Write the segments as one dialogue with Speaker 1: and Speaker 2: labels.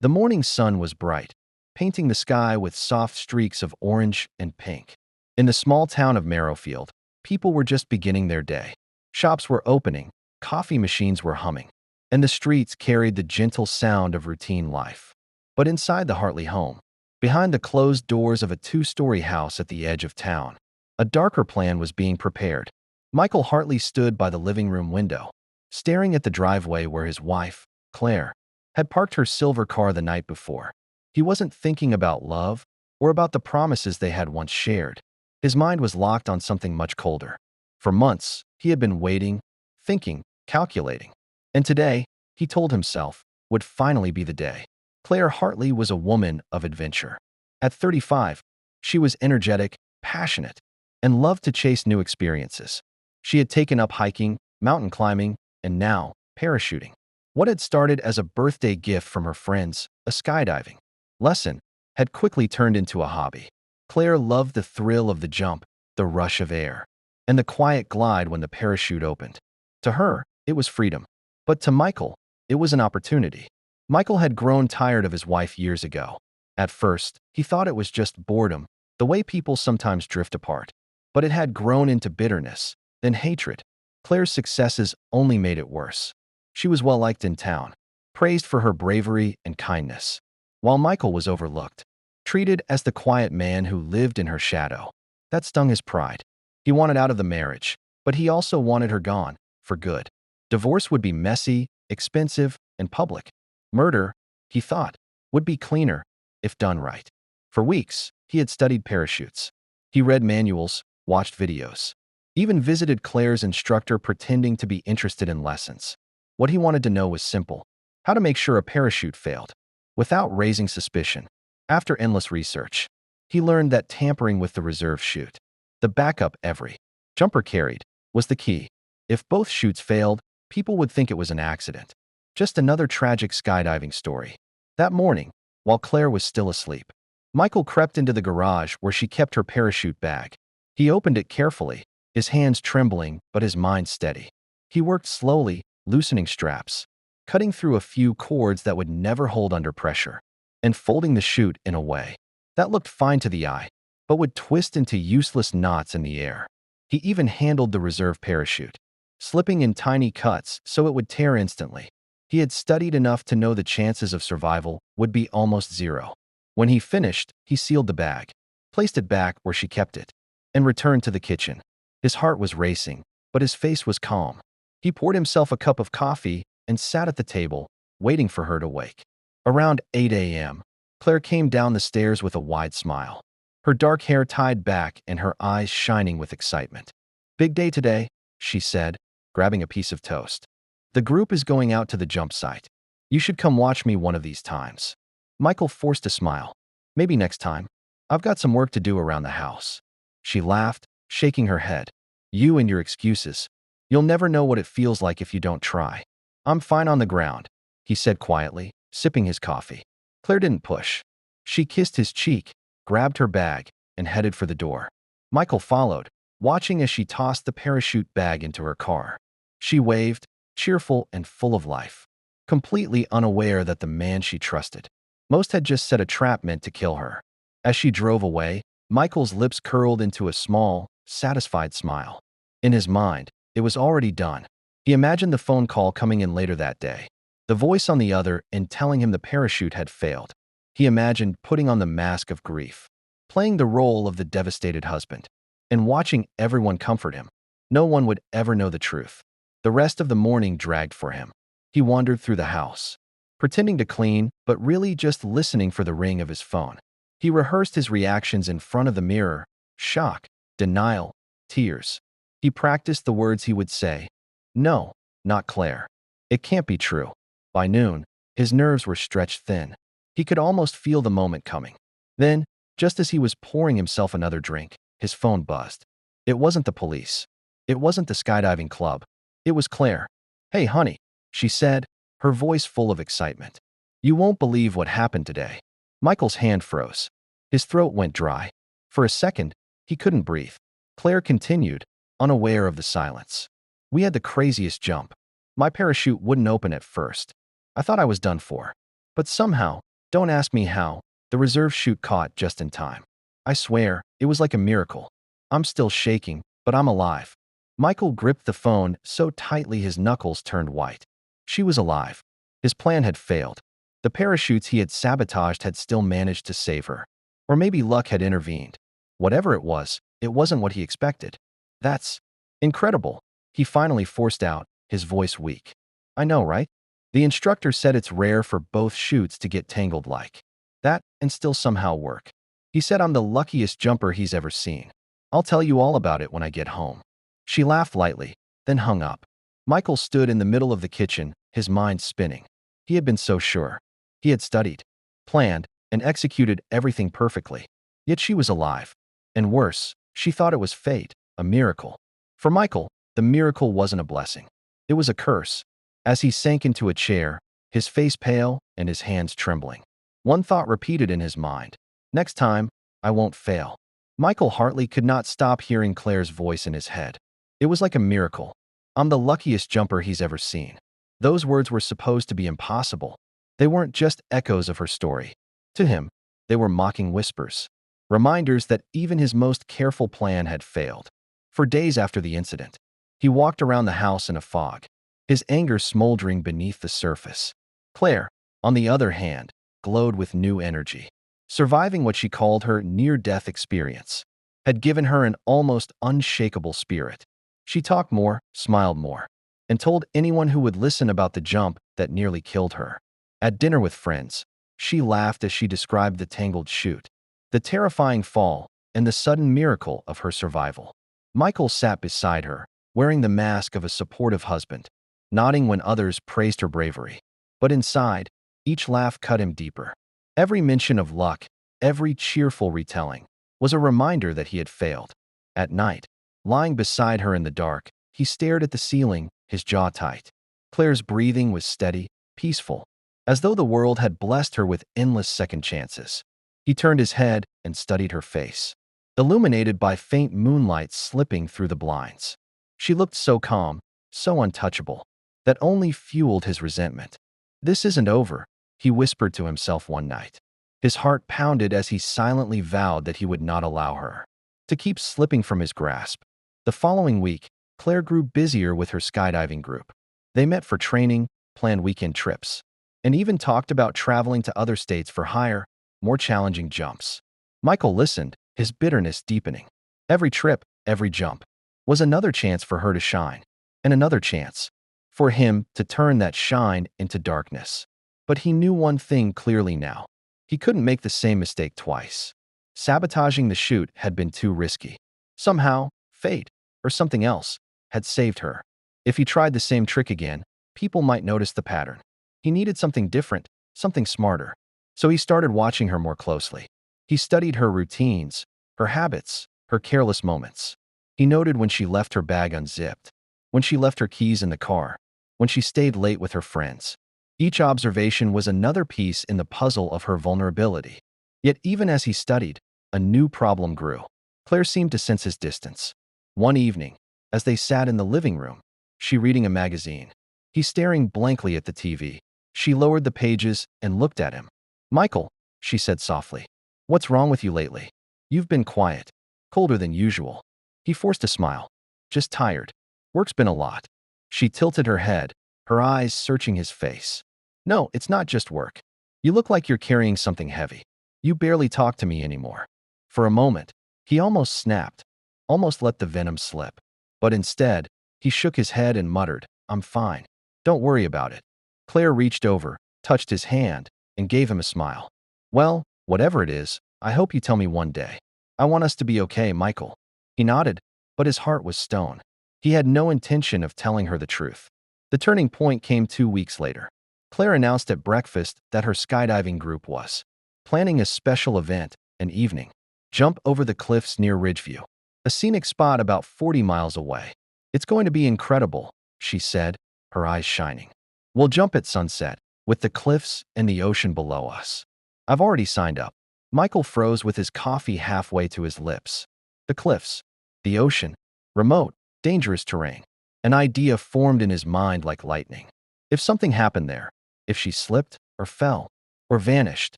Speaker 1: The morning sun was bright, painting the sky with soft streaks of orange and pink. In the small town of Marrowfield, people were just beginning their day. Shops were opening, coffee machines were humming, and the streets carried the gentle sound of routine life. But inside the Hartley home, behind the closed doors of a two-story house at the edge of town, a darker plan was being prepared. Michael Hartley stood by the living room window, staring at the driveway where his wife, Claire, had parked her silver car the night before. He wasn't thinking about love or about the promises they had once shared. His mind was locked on something much colder. For months, he had been waiting, thinking, calculating. And today, he told himself, would finally be the day. Claire Hartley was a woman of adventure. At 35, she was energetic, passionate, and loved to chase new experiences. She had taken up hiking, mountain climbing, and now, parachuting. What had started as a birthday gift from her friends, a skydiving lesson, had quickly turned into a hobby. Claire loved the thrill of the jump, the rush of air, and the quiet glide when the parachute opened. To her, it was freedom. But to Michael, it was an opportunity. Michael had grown tired of his wife years ago. At first, he thought it was just boredom, the way people sometimes drift apart. But it had grown into bitterness, then hatred. Claire's successes only made it worse. She was well-liked in town, praised for her bravery and kindness, while Michael was overlooked, treated as the quiet man who lived in her shadow. That stung his pride. He wanted out of the marriage, but he also wanted her gone, for good. Divorce would be messy, expensive, and public. Murder, he thought, would be cleaner, if done right. For weeks, he had studied parachutes. He read manuals, watched videos, even visited Claire's instructor pretending to be interested in lessons. What he wanted to know was simple: how to make sure a parachute failed, without raising suspicion. After endless research, he learned that tampering with the reserve chute, the backup every jumper carried, was the key. If both chutes failed, people would think it was an accident. Just another tragic skydiving story. That morning, while Claire was still asleep, Michael crept into the garage where she kept her parachute bag. He opened it carefully, his hands trembling but his mind steady. He worked slowly, loosening straps, cutting through a few cords that would never hold under pressure, and folding the chute in a way that looked fine to the eye, but would twist into useless knots in the air. He even handled the reserve parachute, slipping in tiny cuts so it would tear instantly. He had studied enough to know the chances of survival would be almost zero. When he finished, he sealed the bag, placed it back where she kept it, and returned to the kitchen. His heart was racing, but his face was calm. He poured himself a cup of coffee and sat at the table, waiting for her to wake. Around 8 a.m., Claire came down the stairs with a wide smile, her dark hair tied back and her eyes shining with excitement. "Big day today," she said, grabbing a piece of toast. "The group is going out to the jump site. You should come watch me one of these times." Michael forced a smile. "Maybe next time. I've got some work to do around the house." She laughed, shaking her head. "You and your excuses. You'll never know what it feels like if you don't try." "I'm fine on the ground," he said quietly, sipping his coffee. Claire didn't push. She kissed his cheek, grabbed her bag, and headed for the door. Michael followed, watching as she tossed the parachute bag into her car. She waved, cheerful and full of life, completely unaware that the man she trusted most had just set a trap meant to kill her. As she drove away, Michael's lips curled into a small, satisfied smile. In his mind, it was already done. He imagined the phone call coming in later that day, the voice on the other and telling him the parachute had failed. He imagined putting on the mask of grief, playing the role of the devastated husband, and watching everyone comfort him. No one would ever know the truth. The rest of the morning dragged for him. He wandered through the house, pretending to clean, but really just listening for the ring of his phone. He rehearsed his reactions in front of the mirror: shock, denial, tears. He practiced the words he would say. "No, not Claire. It can't be true." By noon, his nerves were stretched thin. He could almost feel the moment coming. Then, just as he was pouring himself another drink, his phone buzzed. It wasn't the police. It wasn't the skydiving club. It was Claire. "Hey, honey," she said, her voice full of excitement. "You won't believe what happened today." Michael's hand froze. His throat went dry. For a second, he couldn't breathe. Claire continued, unaware of the silence. "We had the craziest jump. My parachute wouldn't open at first. I thought I was done for. But somehow, Don't ask me how. The reserve chute caught just in time. I swear, it was like a miracle. I'm still shaking, but I'm alive. Michael gripped the phone so tightly his knuckles turned white. She was alive. His plan had failed. The parachutes he had sabotaged had still managed to save her. Or maybe luck had intervened. Whatever it wasn't what he expected. That's incredible, he finally forced out, his voice weak. I know, right? The instructor said it's rare for both chutes to get tangled like that and still somehow work. He said I'm the luckiest jumper he's ever seen. I'll tell you all about it when I get home. She laughed lightly, then hung up. Michael stood in the middle of the kitchen, his mind spinning. He had been so sure. He had studied, planned, and executed everything perfectly. Yet she was alive. And worse, she thought it was fate, a miracle. For Michael, the miracle wasn't a blessing. It was a curse. As he sank into a chair, his face pale and his hands trembling, one thought repeated in his mind. Next time, I won't fail. Michael Hartley could not stop hearing Claire's voice in his head. It was like a miracle. I'm the luckiest jumper he's ever seen. Those words were supposed to be impossible. They weren't just echoes of her story. To him, they were mocking whispers. Reminders that even his most careful plan had failed. For days after the incident, he walked around the house in a fog, his anger smoldering beneath the surface. Claire, on the other hand, glowed with new energy. Surviving what she called her near-death experience had given her an almost unshakable spirit. She talked more, smiled more, and told anyone who would listen about the jump that nearly killed her. At dinner with friends, she laughed as she described the tangled chute, the terrifying fall, and the sudden miracle of her survival. Michael sat beside her, wearing the mask of a supportive husband, nodding when others praised her bravery. But inside, each laugh cut him deeper. Every mention of luck, every cheerful retelling, was a reminder that he had failed. At night, lying beside her in the dark, he stared at the ceiling, his jaw tight. Claire's breathing was steady, peaceful, as though the world had blessed her with endless second chances. He turned his head and studied her face, illuminated by faint moonlight slipping through the blinds. She looked so calm, so untouchable, that only fueled his resentment. This isn't over, he whispered to himself one night. His heart pounded as he silently vowed that he would not allow her to keep slipping from his grasp. The following week, Claire grew busier with her skydiving group. They met for training, planned weekend trips, and even talked about traveling to other states for higher, more challenging jumps. Michael listened, his bitterness deepening. Every trip, every jump, was another chance for her to shine, and another chance for him to turn that shine into darkness. But he knew one thing clearly now. He couldn't make the same mistake twice. Sabotaging the chute had been too risky. Somehow, fate, or something else, had saved her. If he tried the same trick again, people might notice the pattern. He needed something different, something smarter. So he started watching her more closely. He studied her routines, her habits, her careless moments. He noted when she left her bag unzipped, when she left her keys in the car, when she stayed late with her friends. Each observation was another piece in the puzzle of her vulnerability. Yet even as he studied, a new problem grew. Claire seemed to sense his distance. One evening, as they sat in the living room, she reading a magazine, he staring blankly at the TV. She lowered the pages and looked at him. "Michael," she said softly, "what's wrong with you lately? You've been quiet, colder than usual." He forced a smile. "Just tired. Work's been a lot." She tilted her head, her eyes searching his face. "No, it's not just work. You look like you're carrying something heavy. You barely talk to me anymore." For a moment, he almost snapped, almost let the venom slip. But instead, he shook his head and muttered, "I'm fine. Don't worry about it." Claire reached over, touched his hand, and gave him a smile. "Well, whatever it is, I hope you tell me one day. I want us to be okay, Michael." He nodded, but his heart was stone. He had no intention of telling her the truth. The turning point came 2 weeks later. Claire announced at breakfast that her skydiving group was planning a special event, an evening jump over the cliffs near Ridgeview, a scenic spot about 40 miles away. "It's going to be incredible," she said, her eyes shining. "We'll jump at sunset, with the cliffs and the ocean below us." "I've already signed up." Michael froze with his coffee halfway to his lips. The cliffs, the ocean, remote, dangerous terrain. An idea formed in his mind like lightning. If something happened there, if she slipped or fell or vanished,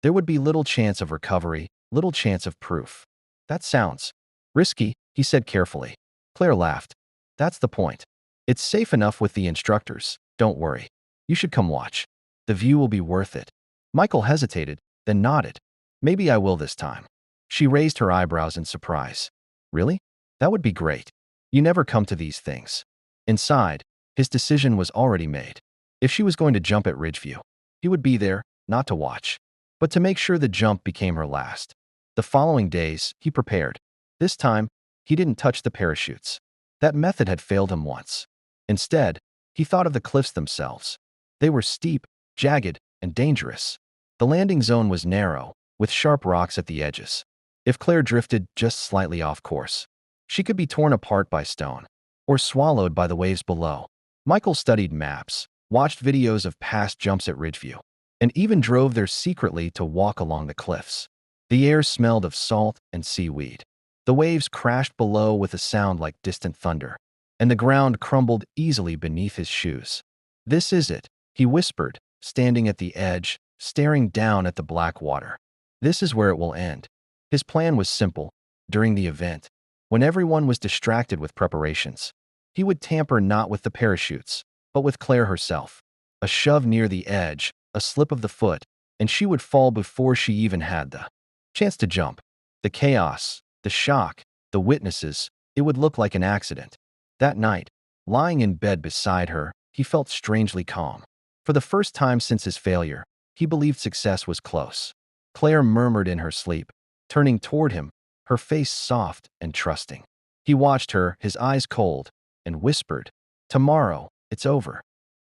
Speaker 1: There would be little chance of recovery, little chance of proof. That sounds risky, he said carefully. Claire laughed. That's the point. It's safe enough with the instructors. Don't worry. You should come watch. The view will be worth it. Michael hesitated, then nodded. Maybe I will this time. She raised her eyebrows in surprise. Really? That would be great. You never come to these things. Inside, his decision was already made. If she was going to jump at Ridgeview, he would be there, not to watch, but to make sure the jump became her last. The following days, he prepared. This time, he didn't touch the parachutes. That method had failed him once. Instead, he thought of the cliffs themselves. They were steep, jagged, and dangerous. The landing zone was narrow, with sharp rocks at the edges. If Claire drifted just slightly off course, she could be torn apart by stone or swallowed by the waves below. Michael studied maps, watched videos of past jumps at Ridgeview, and even drove there secretly to walk along the cliffs. The air smelled of salt and seaweed. The waves crashed below with a sound like distant thunder, and the ground crumbled easily beneath his shoes. This is it, he whispered, standing at the edge, staring down at the black water. This is where it will end. His plan was simple. During the event, when everyone was distracted with preparations, he would tamper not with the parachutes, but with Claire herself. A shove near the edge, a slip of the foot, and she would fall before she even had the chance to jump. The chaos, the shock, the witnesses, it would look like an accident. That night, lying in bed beside her, he felt strangely calm. For the first time since his failure, he believed success was close. Claire murmured in her sleep, turning toward him, her face soft and trusting. He watched her, his eyes cold, and whispered, "Tomorrow, it's over."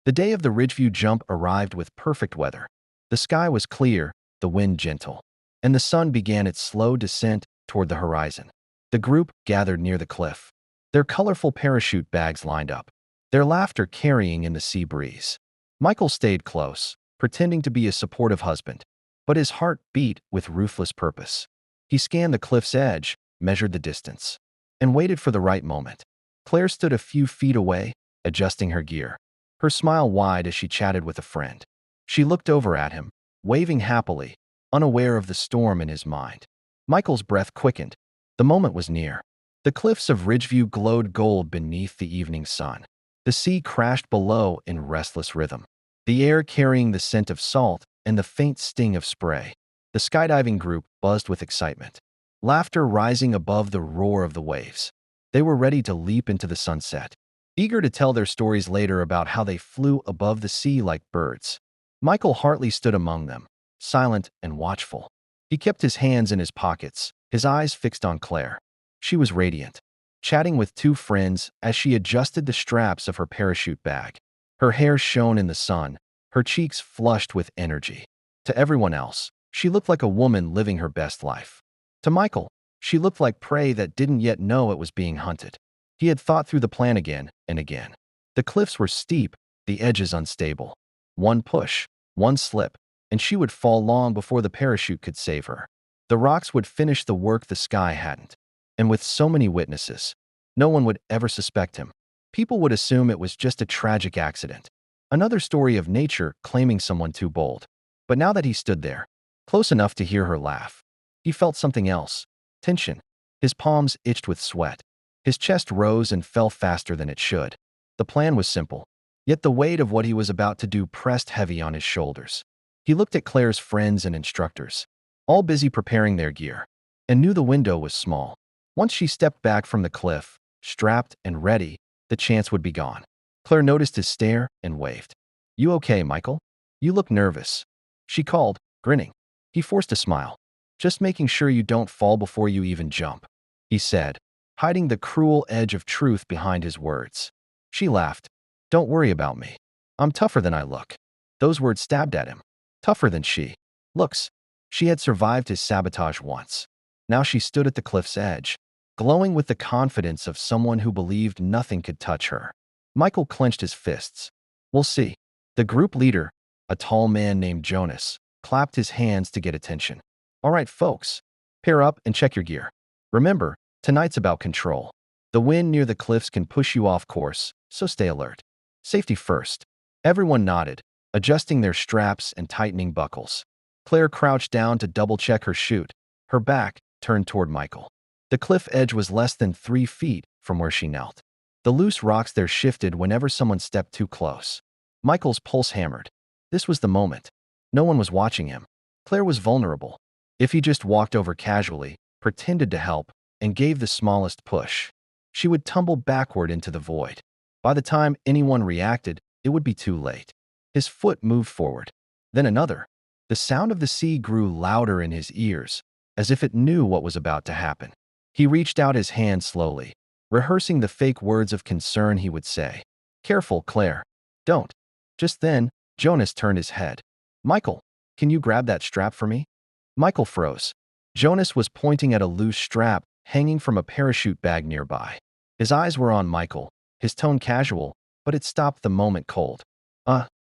Speaker 1: The day of the Ridgeview jump arrived with perfect weather. The sky was clear, the wind gentle, and the sun began its slow descent toward the horizon. The group gathered near the cliff, their colorful parachute bags lined up, their laughter carrying in the sea breeze. Michael stayed close, pretending to be a supportive husband, but his heart beat with ruthless purpose. He scanned the cliff's edge, measured the distance, and waited for the right moment. Claire stood a few feet away, adjusting her gear, her smile wide as she chatted with a friend. She looked over at him, waving happily, unaware of the storm in his mind. Michael's breath quickened. The moment was near. The cliffs of Ridgeview glowed gold beneath the evening sun. The sea crashed below in restless rhythm, the air carrying the scent of salt and the faint sting of spray. The skydiving group buzzed with excitement, laughter rising above the roar of the waves. They were ready to leap into the sunset, eager to tell their stories later about how they flew above the sea like birds. Michael Hartley stood among them, silent and watchful. He kept his hands in his pockets, his eyes fixed on Claire. She was radiant, chatting with two friends as she adjusted the straps of her parachute bag. Her hair shone in the sun, her cheeks flushed with energy. To everyone else, she looked like a woman living her best life. To Michael, she looked like prey that didn't yet know it was being hunted. He had thought through the plan again and again. The cliffs were steep, the edges unstable. One push, one slip, and she would fall long before the parachute could save her. The rocks would finish the work the sky hadn't. And with so many witnesses, no one would ever suspect him. People would assume it was just a tragic accident. Another story of nature claiming someone too bold. But now that he stood there, close enough to hear her laugh, he felt something else. Tension. His palms itched with sweat. His chest rose and fell faster than it should. The plan was simple, yet the weight of what he was about to do pressed heavy on his shoulders. He looked at Claire's friends and instructors, all busy preparing their gear, and knew the window was small. Once she stepped back from the cliff, strapped and ready, the chance would be gone. Claire noticed his stare and waved. "You okay, Michael? You look nervous," she called, grinning. He forced a smile. "Just making sure you don't fall before you even jump," he said, hiding the cruel edge of truth behind his words. She laughed. "Don't worry about me. I'm tougher than I look." Those words stabbed at him. Tougher than she looks. She had survived his sabotage once. Now she stood at the cliff's edge, glowing with the confidence of someone who believed nothing could touch her. Michael clenched his fists. "We'll see." The group leader, a tall man named Jonas, clapped his hands to get attention. "All right, folks, pair up and check your gear. Remember, tonight's about control. The wind near the cliffs can push you off course, so stay alert. Safety first." Everyone nodded, adjusting their straps and tightening buckles. Claire crouched down to double-check her chute, her back turned toward Michael. The cliff edge was less than 3 feet from where she knelt. The loose rocks there shifted whenever someone stepped too close. Michael's pulse hammered. This was the moment. No one was watching him. Claire was vulnerable. If he just walked over casually, pretended to help, and gave the smallest push, she would tumble backward into the void. By the time anyone reacted, it would be too late. His foot moved forward. Then another. The sound of the sea grew louder in his ears, as if it knew what was about to happen. He reached out his hand slowly, rehearsing the fake words of concern he would say. "Careful, Claire. Don't." Just then, Jonas turned his head. "Michael, can you grab that strap for me?" Michael froze. Jonas was pointing at a loose strap hanging from a parachute bag nearby. His eyes were on Michael, his tone casual, but it stopped the moment cold.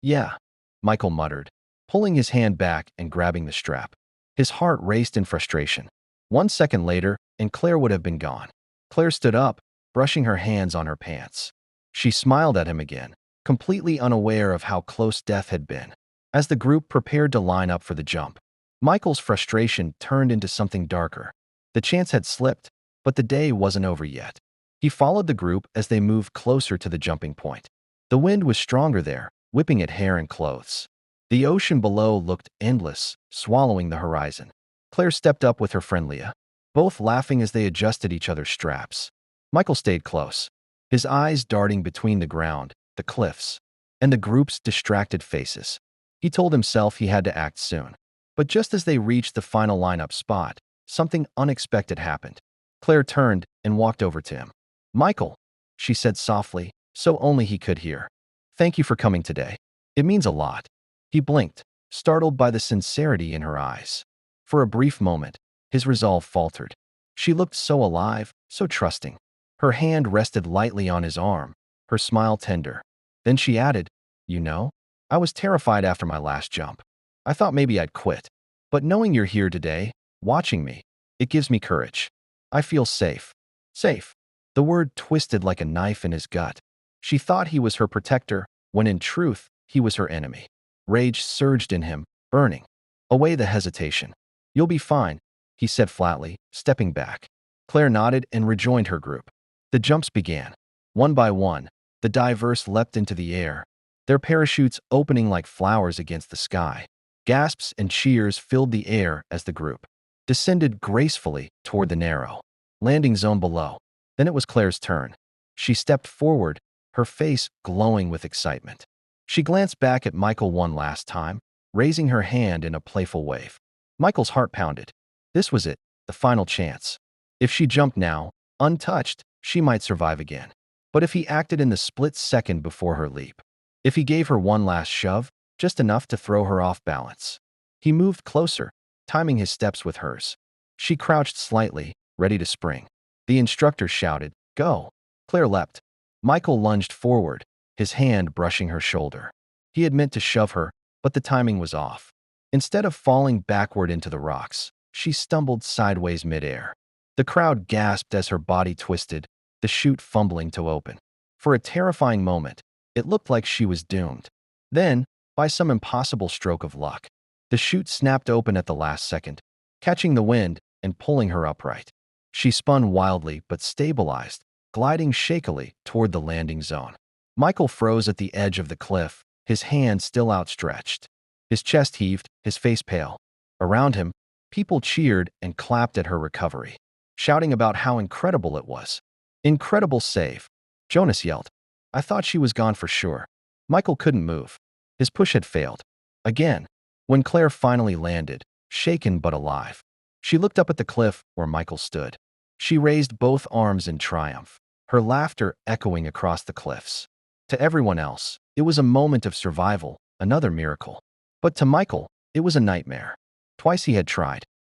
Speaker 1: Yeah," Michael muttered, pulling his hand back and grabbing the strap. His heart raced in frustration. 1 second later, and Claire would have been gone. Claire stood up, brushing her hands on her pants. She smiled at him again, completely unaware of how close death had been. As the group prepared to line up for the jump, Michael's frustration turned into something darker. The chance had slipped, but the day wasn't over yet. He followed the group as they moved closer to the jumping point. The wind was stronger there, whipping at hair and clothes. The ocean below looked endless, swallowing the horizon. Claire stepped up with her friend Leah, both laughing as they adjusted each other's straps. Michael stayed close, his eyes darting between the ground, the cliffs, and the group's distracted faces. He told himself he had to act soon. But just as they reached the final lineup spot, something unexpected happened. Claire turned and walked over to him. "Michael," she said softly, so only he could hear. "Thank you for coming today. It means a lot." He blinked, startled by the sincerity in her eyes. For a brief moment, his resolve faltered. She looked so alive, so trusting. Her hand rested lightly on his arm, her smile tender. Then she added, "You know, I was terrified after my last jump. I thought maybe I'd quit. But knowing you're here today, watching me, it gives me courage. I feel safe." Safe. The word twisted like a knife in his gut. She thought he was her protector, when in truth, he was her enemy. Rage surged in him, burning away the hesitation. "You'll be fine," he said flatly, stepping back. Claire nodded and rejoined her group. The jumps began. One by one, the divers leapt into the air, their parachutes opening like flowers against the sky. Gasps and cheers filled the air as the group descended gracefully toward the narrow landing zone below. Then it was Claire's turn. She stepped forward, her face glowing with excitement. She glanced back at Michael one last time, raising her hand in a playful wave. Michael's heart pounded. This was it, the final chance. If she jumped now, untouched, she might survive again. But if he acted in the split second before her leap, if he gave her one last shove, just enough to throw her off balance. He moved closer, timing his steps with hers. She crouched slightly, ready to spring. The instructor shouted, "Go!" Claire leapt. Michael lunged forward, his hand brushing her shoulder. He had meant to shove her, but the timing was off. Instead of falling backward into the rocks, she stumbled sideways midair. The crowd gasped as her body twisted, the chute fumbling to open. For a terrifying moment, it looked like she was doomed. Then, by some impossible stroke of luck, the chute snapped open at the last second, catching the wind and pulling her upright. She spun wildly but stabilized, gliding shakily toward the landing zone. Michael froze at the edge of the cliff, his hand still outstretched. His chest heaved, his face pale. Around him, people cheered and clapped at her recovery, shouting about how incredible it was. "Incredible save," Jonas yelled. "I thought she was gone for sure." Michael couldn't move. His push had failed. Again, when Claire finally landed, shaken but alive, she looked up at the cliff where Michael stood. She raised both arms in triumph, her laughter echoing across the cliffs. To everyone else, it was a moment of survival, another miracle. But to Michael, it was a nightmare. Twice he had tried.